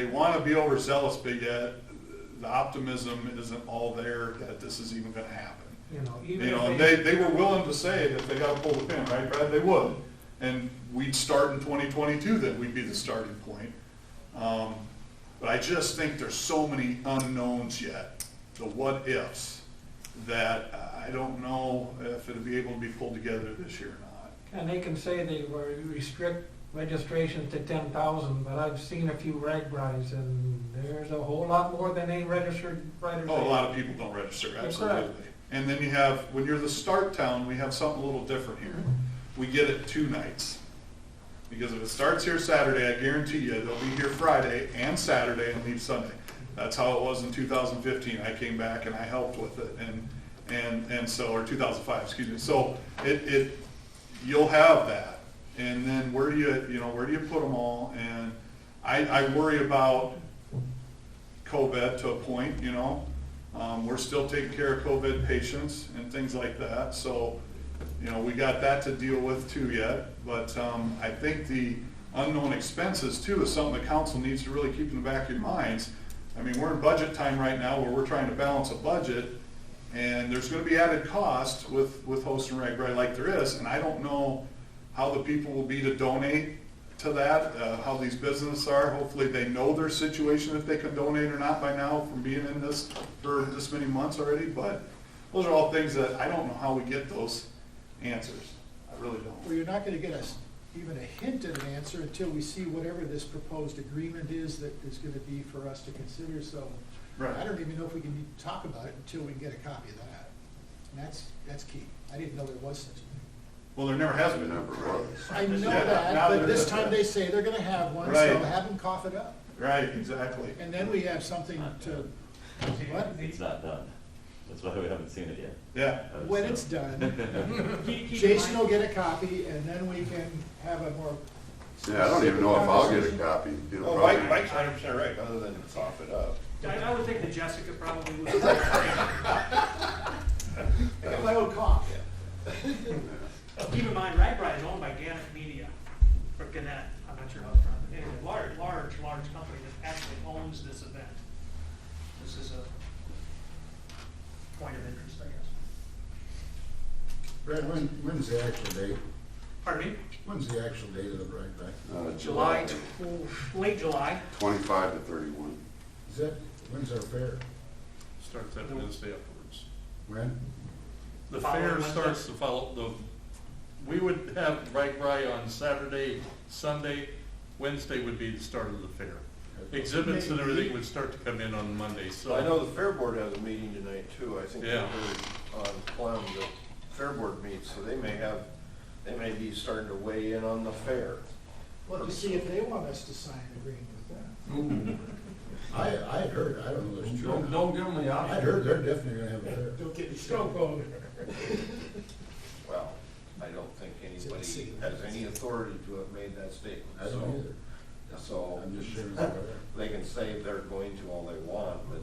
they want to be overzealous, but yet the optimism isn't all there that this is even going to happen. Even You know, and if they were willing to say that they got to pull the pin, right, Brad? They would. And we'd start in 2022, that we'd be the starting point. But I just think there's so many unknowns yet, the what ifs, that I don't know if it'll be able to be pulled together this year or not. and they can say they were restrict registration to 10,000, but I've seen a few RAGBRAIs, and there's a whole lot more than ain't registered riders. Oh, a lot of people don't register, That's absolutely. correct. And then you have, when you're the start town, we have something a little different here. We get it 2 nights. Because if it starts here Saturday, I guarantee you, they'll be here Friday and Saturday and leave Sunday. That's how it was in 2015. I came back and I helped with it, and so, or 2005, excuse me. So you'll have that. And then where do you put them all? And I worry about COVID to a point, we're still taking care of COVID patients and things like that. So, we got that to deal with too yet. But I think the unknown expenses too is something the council needs to really keep in the back of your minds. I mean, we're in budget time right now where we're trying to balance a budget, and there's going to be added cost with Host and RAGBRAI like there is, and I don't know how the people will be to donate to that, how these businesses are. Hopefully they know their situation, if they can donate or not by now from being in this for this many months already, but those are all things that I don't know how we get those answers. I really don't. Well, you're not gonna get us even a hint of an answer until we see whatever this proposed agreement is that is gonna be for us to consider, so. Right. I don't even know if we can talk about it until we get a copy of that. And that's key. I didn't know there was such a thing. Well, there never has been. Never was. I know Yeah, that, now but there this is. time they say they're gonna have one, Right. so have them cough it up. Right, exactly. And then we have something to, what? It's not done. That's why we haven't seen it yet. Yeah. When it's done, Jason will get a copy, and then we can have a more. Yeah, I don't even know if I'll get a copy. It'll Oh, probably- Mike's 100% right, other than cough it up. I would think that Jessica probably would. I got my own cough. Keep in mind, RAGBRAI is owned by Gannett Media, or Gannett, I'm not sure how it's pronounced. Anyway, large company that actually owns this event. This is a point of interest, I guess. Brad, when's the actual date? Pardon me? When's the actual date of the RAGBRAI? Late July. 25 to 31. When's our fair? Starts that Wednesday afterwards. When? The Following fair Wednesday? starts to we would have RAGBRAI on Saturday, Sunday, Wednesday would be the start of the fair. Exhibits and everything would start to come in on Monday, so. I know the Fair Board has a meeting tonight too. I think they Yeah. heard on Plum, the Fair Board meets, so they may be starting to weigh in on the fair. Well, to see if they want us to sign an agreement with them. I had heard, I don't know if it's true. Don't give them the option. I'd heard they're definitely gonna have a fair. Don't get me Don't started. go Well, I don't think anybody has any authority to have made that statement. I don't either. So I'm just sharing what I heard. they can say they're going to all they want, but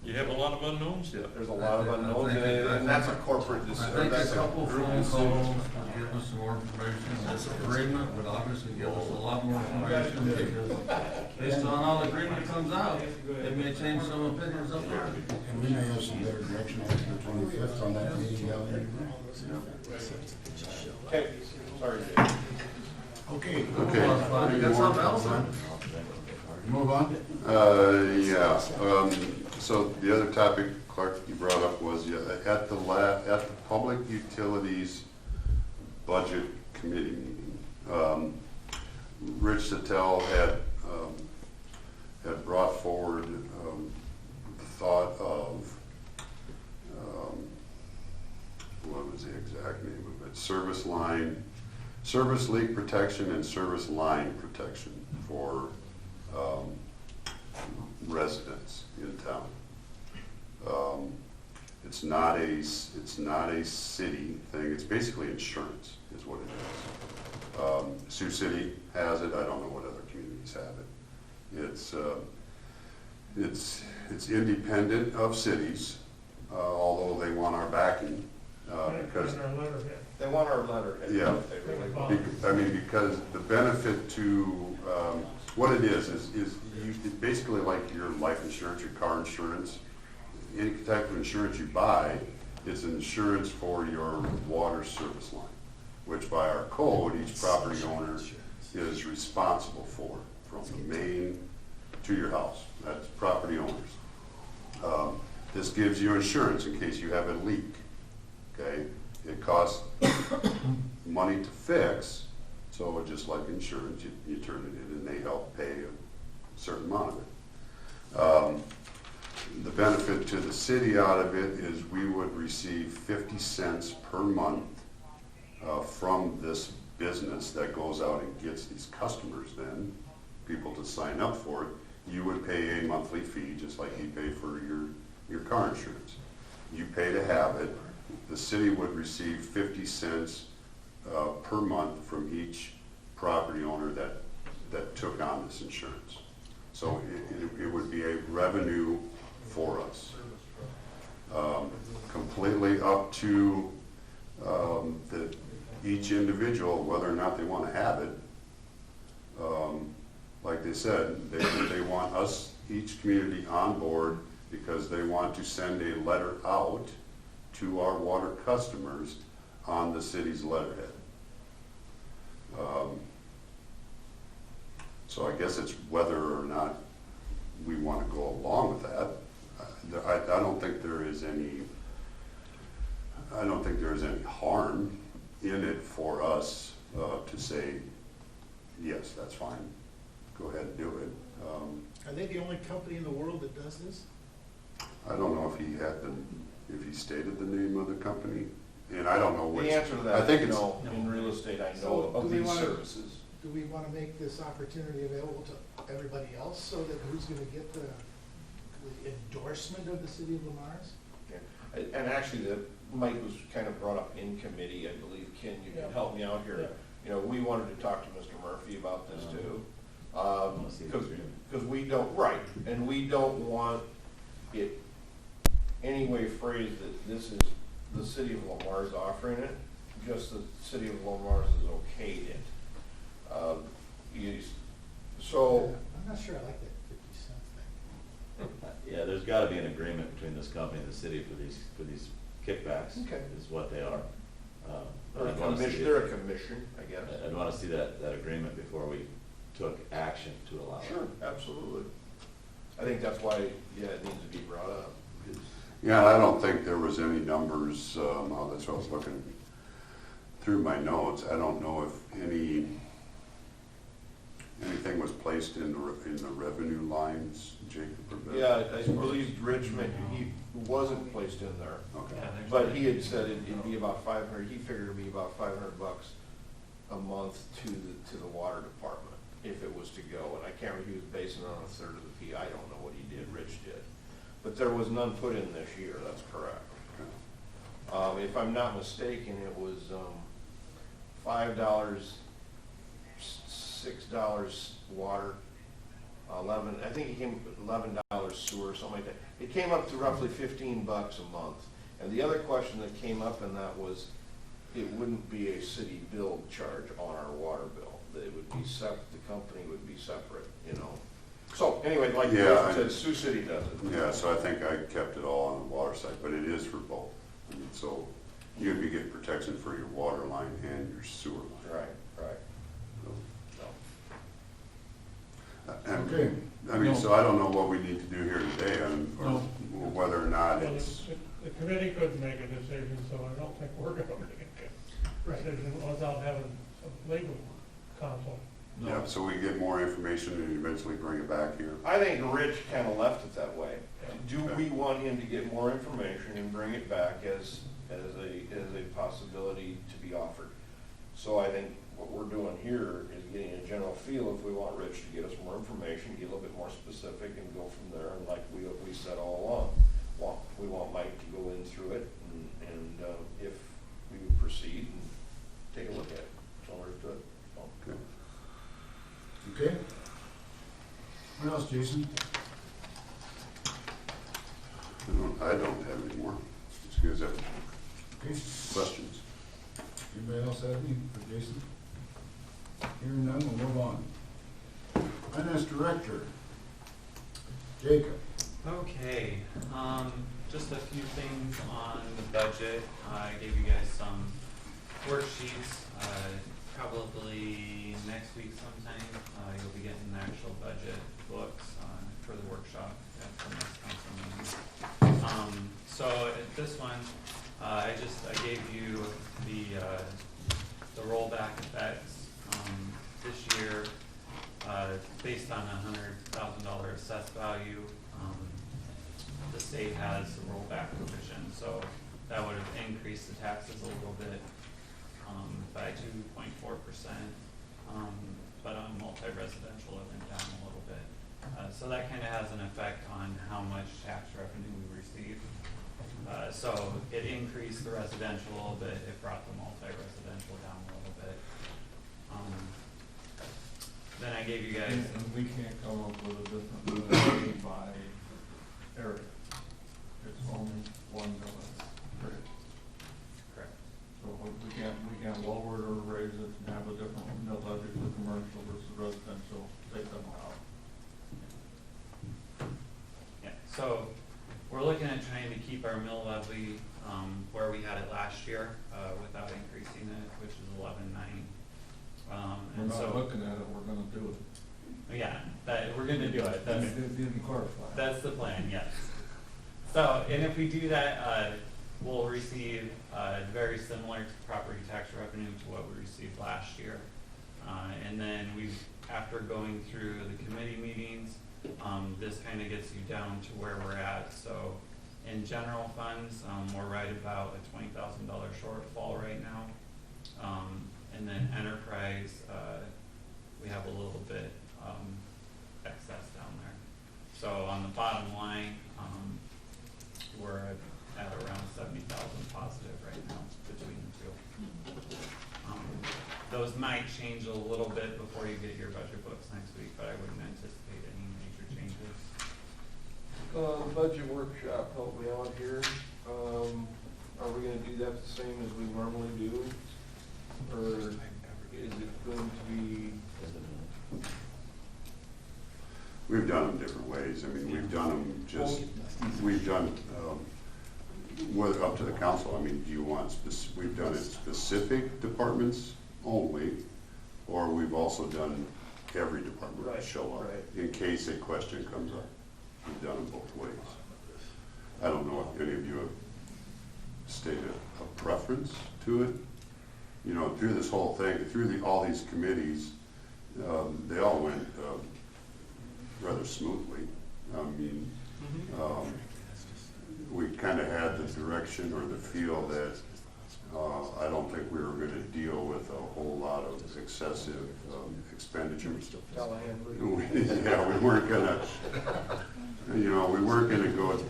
You have a lot of unknowns yet. there's a lot of unknowns, and that's a corporate I decision. think a That's couple group phone decision. calls would give us some more information. This agreement would obviously give us a lot more information because based on how the agreement comes out, it may change some opinions up there. And we may have some better direction after the 25th on that meeting down there. Okay, sorry, Dave. Okay. You got something else? Move on? Yeah. So the other topic, Clark, you brought up was at the Public Utilities Budget Committee meeting. Rich Sattel had brought forward the thought of what was the exact name of it? Service leak protection and service line protection for residents in town. It's not a city thing. It's basically insurance is what it is. Sioux City has it. I don't know what other communities have it. It's independent of cities, although they want our backing because. They want our letterhead. Yeah. They really want. I mean, because the benefit to What it is you, it's basically like your life insurance, your car insurance, any type of insurance you buy, it's insurance for your water service line, which by our code, each property owner is responsible for, from the main to your house. That's property owners. This gives you insurance in case you have a leak, okay? It costs money to fix, so just like insurance, you turn it in and they help pay a certain amount of it. The benefit to the city out of it is we would receive 50 cents per month from this business that goes out and gets these customers then, people to sign up for it. You would pay a monthly fee, just like you pay for your car insurance. You pay to have it. The city would receive 50 cents per month from each property owner that took on this insurance. So it would be a revenue for us. Completely up to each individual, whether or not they want to have it. Like they said, they want us, each community on board, because they want to send a letter out to our water customers on the city's letterhead. So I guess it's whether or not we want to go along with that. I don't think there is any harm in it for us to say, yes, that's fine, go ahead and do it. Are they the only company in the world that does this? I don't know if he stated the name of the company, and I don't know which. The answer to that, I think you it's, know, in real estate, I So know of do we these wanna- services. Do we want to make this opportunity available to everybody else so that who's going to get the endorsement of the city of Lamar's? Yeah. And actually, Mike was kind of brought up in committee, I believe. Ken, you can Yeah. help me out here. Yeah. You know, we wanted to talk to Mr. Murphy about this too. wanna see the agreement. Because we don't, right, and we don't want it anyway phrased that this is the city of Lamar's offering it, just the city of Lamar's has okayed it. So, I'm not sure I like that 50-cent thing. Yeah, there's gotta be an agreement between this company and the city for these kickbacks. Okay. Is what they are. they're a I'd wanna see commission, it. they're a commission, I guess. I'd wanna see that agreement before we took action to allow it. Sure, absolutely. I think that's why, yeah, it needs to be brought up. yeah, I don't think there was any numbers, that's what I was looking through my notes. I don't know if anything was placed in the revenue lines, Jacob or Bill? Yeah, I believe Rich, he wasn't placed in there, Okay. but he had said it'd be about 500, he figured it'd be about $500 a month to the water department if it was to go. And I can't remember, he was basing it on a third of the fee. I don't know what he did, Rich did. But there was none put in this year, that's correct. If I'm not mistaken, it was $5, $6 water, 11, I think it came $11 sewer, something like that. It came up to roughly $15 a month. And the other question that came up in that was, it wouldn't be a city bill charge on our water bill. It would be the company would be separate, you know. So anyway, like you Yeah, said, Sioux City does it. Yeah, so I think I kept it all on the water side, but it is for both. I mean, so you'd be getting protection for your water line and your sewer line. Right. And, Okay. I mean, so I don't know what we need to do here today, or whether or not Well, it's, the committee couldn't make a decision, so I don't think we're gonna make a decision without having a legal counsel. yeah, so we get more information and eventually bring it back here. I think Rich kind of left it that way. Do we want him to get more information and bring it back as a possibility to be offered? So I think what we're doing here is getting a general feel if we want Rich to get us more information, get a little bit more specific and go from there. And like we said all along, we want Mike to go in through it and if we would proceed and take a look at it. So we're good. So. Okay. Okay? What else, Jason? I don't have any more. Just guys have Okay. questions. Anybody else have any for Jason? Hearing none, we'll move on. Finance Director, Jacob. Okay, just a few things on the budget. I gave you guys some worksheets, probably next week sometime. You'll be getting the actual budget books for the workshop at the next council meeting. So at this one, I gave you the rollback effects. This year, based on a $100,000 assessed value, the state has a rollback provision, so that would have increased the taxes a little bit by 2.4%, but on multi-residential it went down a little bit. So that kind of has an effect on how much tax revenue we receive. So it increased the residential a little bit, it brought the multi-residential down a little bit. Then I gave you guys. And we can't come up with a different value by area. It's only one millage. Correct. So we can't lower it or raise it and have a different millage for commercial versus residential, take them out. Yeah, so we're looking at trying to keep our mill levy where we had it last year without increasing it, which is 11.9. We're not looking at it, we're gonna do it. Yeah, we're gonna do it. Didn't clarify. That's the plan, yes. So, and if we do that, we'll receive very similar property tax revenue to what we received last year. And then after going through the committee meetings, this kind of gets you down to where we're at. So in general funds, we're right about a $20,000 shortfall right now. And then enterprise, we have a little bit excess down there. So on the bottom line, we're at around 70,000 positive right now between the two. Those might change a little bit before you get your budget books next week, but I wouldn't anticipate any major changes. Budget workshop, help me out here. Are we gonna do that the same as we normally do? Or is it going to be? We've done them different ways. I mean, we've done up to the council. I mean, do you want, we've done it specific departments only, or we've also done every department to show up in case a question comes up. We've done them both ways. I don't know if any of you have stated a preference to it. You know, through this whole thing, through all these committees, they all went rather smoothly. I mean, we kind of had the direction or the feel that I don't think we were going to deal with a whole lot of excessive expenditures. Yeah, we weren't going to, we weren't going to go,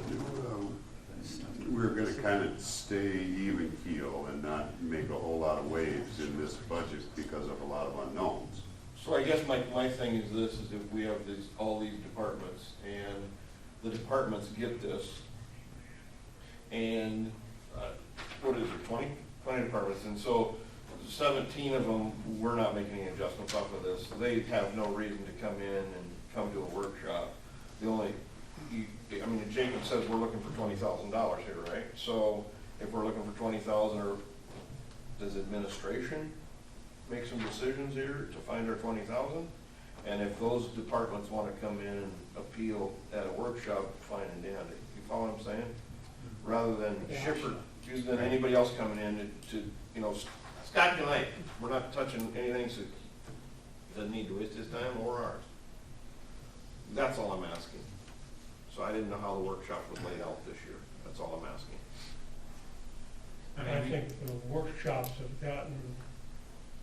we were going to kind of stay even keel and not make a whole lot of waves in this budget because of a lot of unknowns. So I guess my thing is this, is if we have all these departments and the departments get this, and what is it, 20 departments, and so 17 of them, we're not making any adjustments off of this. They have no reason to come in and come to a workshop. Jacob says we're looking for $20,000 here, right? So if we're looking for 20,000, or does administration make some decisions here to find our 20,000? And if those departments want to come in and appeal at a workshop, fine and dandy. You follow what I'm saying? Rather than than anybody else coming in to Scott and I, we're not touching anything, so doesn't need to waste his time or ours. That's all I'm asking. So I didn't know how the workshop was laid out this year. That's all I'm asking. I think the workshops have gotten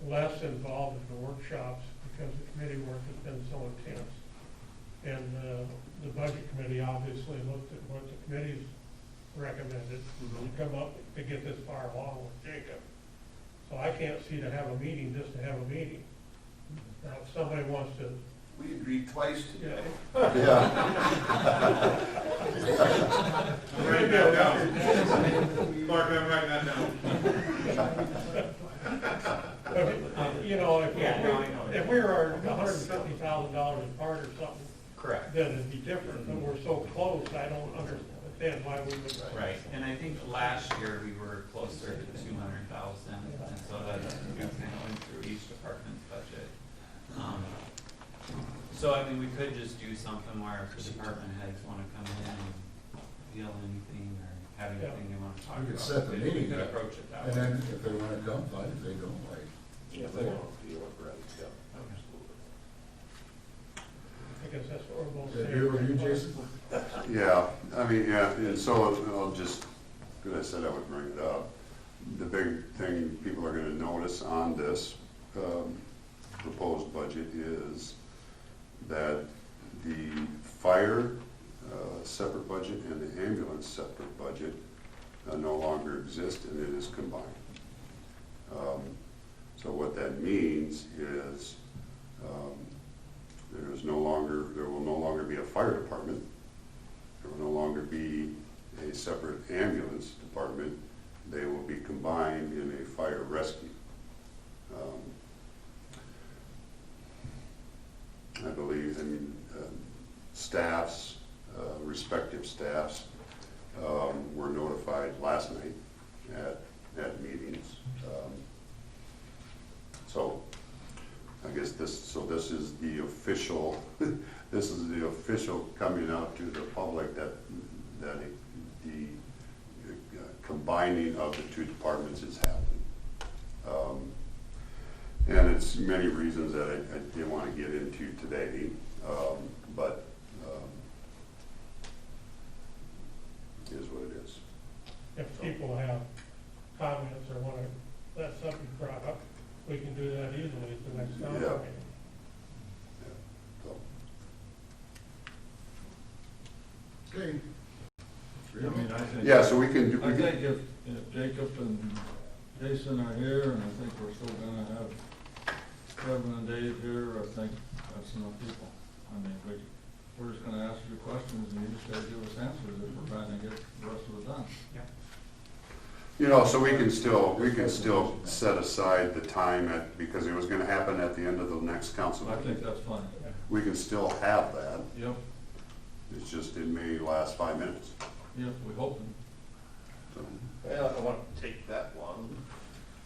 less involved in the workshops because the committee work has been so intense. And the budget committee obviously looked at what the committees recommended to come up to get this far along with Jacob. So I can't see to have a meeting just to have a meeting. Now, if somebody wants to. We agreed twice today. Yeah. Write that down. Mark, I'm writing that down. If we were $150,000 apart then it'd be different, but we're so close, I don't understand why we would. Right, and I think last year we were closer to 200,000, and so that kind of went through each department's budget. So I mean, we could just do something where if the department heads wanna come in and feel anything or have anything they wanna talk We could about, set the we meeting could up, approach it that And way. then if they wanna come, fine, if they don't, like. If they want to deal with Brent, yeah, absolutely. I guess that's what we're both Is that saying. good with you, Jason? Yeah, I mean, yeah, and so I'll just, because I said I would bring it up, the big thing people are gonna notice on this proposed budget is that the fire separate budget and the ambulance separate budget no longer exist, and it is combined. So what that means is there will no longer be a fire department. There will no longer be a separate ambulance department. They will be combined in a fire rescue. I believe, staffs, respective staffs, were notified last night at meetings. So I guess this is the official, this is the official coming out to the public that the combining of the two departments is happening. And it's many reasons that I didn't want to get into today, but it is what it is. If people have comments or want to, that subject brought up, we can do that easily at the next council Yeah. meeting. So, Okay. I mean, I think. yeah, so we can. I think if Jacob and Jason are here, and I think we're still gonna have Kevin and Dave here, I think that's enough people. I mean, we're just gonna ask you questions, and you just gotta give us answers if we're trying to get the rest of it done. You know, so we can still set aside the time because it was gonna happen at the end of the next council I meeting. think that's fine. We can still have that, Yep, it's just it may last 5 minutes. yep, we hope. So, Well, I don't want to take that long.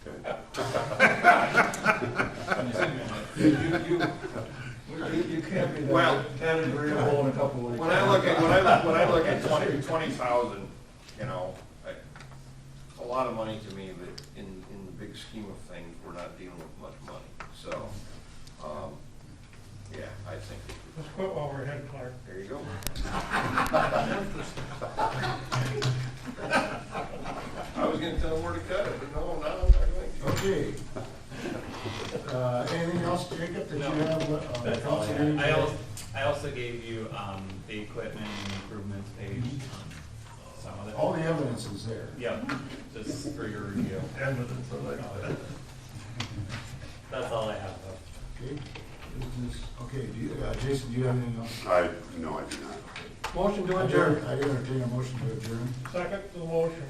okay. You can't be Well- that agreeable in a couple of weeks. When I look at 20,000, you know, it's a lot of money to me, but in the big scheme of things, we're not dealing with much money. So, yeah, I think, Let's quit while we're ahead, Clark. there you go. I was gonna tell him where to cut it, but no, now I'm not going to. Okay. Anything else, Jacob, that you have? That's all I council had. meeting? I also gave you, the equipment and improvements page, some of it. All the evidence is there. Yep, just for your review. Evidence of it. That's all I have though. Okay. Okay, Jason, do you have anything else? No, I do not. Motion to adjourn. I entertain a motion to adjourn. Second to the motion.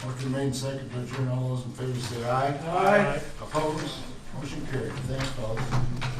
Motion made, second to adjourn. All those in favor say aye. Aye. Opposed? Motion carried. Thanks, fellas.